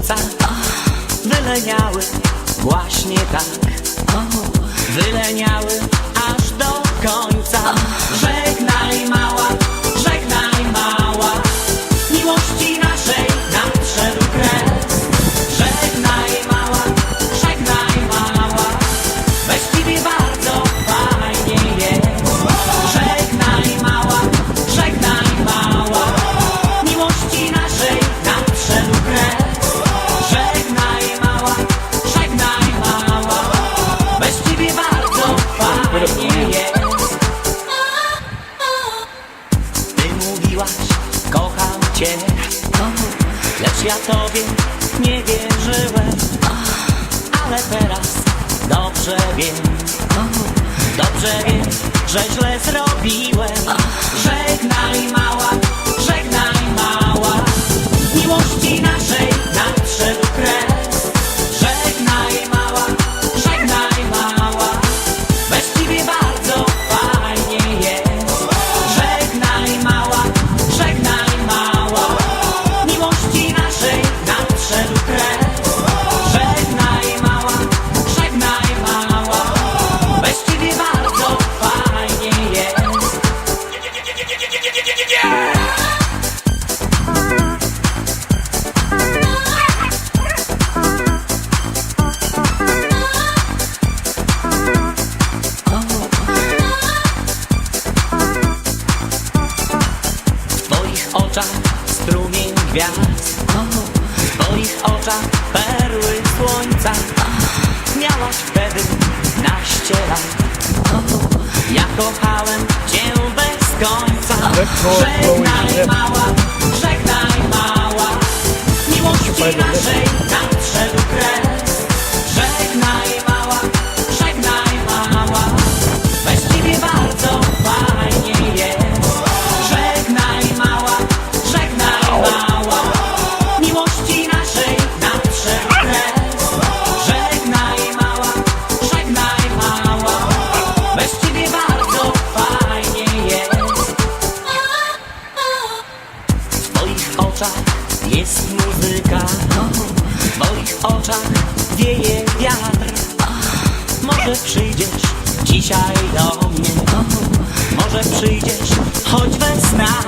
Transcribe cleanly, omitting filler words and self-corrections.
słońca wyleniały właśnie tak, wyleniały aż do końca. Żegnaj mała, miłości naszej nadszedł kres. Żegnaj mała, bez ciebie bardzo fajnie jest. Żegnaj mała, miłości naszej nadszedł kres. Żegnaj mała, bez ciebie bardzo fajnie jest. Ty mówiłaś, kocham cię, lecz ja tobie nie wierzyłem. Ale teraz dobrze wiem, że źle zrobiłem. Żegnaj mała, miłości naszej nadszedł kres. Żegnaj mała, bez ciebie bardzo fajnie jest. Żegnaj mała, miłości naszej nadszedł kres. Żegnaj mała, bez ciebie bardzo fajnie jest. W twoich oczach strumień gwiazd, w twoich oczach perły słońca. Miałaś wtedy naście lat, ja kochałem cię bez końca. Żegnaj mała, miłości naszej nadszedł kres. Żegnaj mała, bez ciebie bardzo fajnie jest. Żegnaj mała, miłości naszej nadszedł kres. Żegnaj mała, bez ciebie bardzo fajnie jest. W twoich oczach jest muzyka, w twoich oczach wieje wiatr. Może przyjdziesz dzisiaj do mnie, może przyjdziesz choć we snach.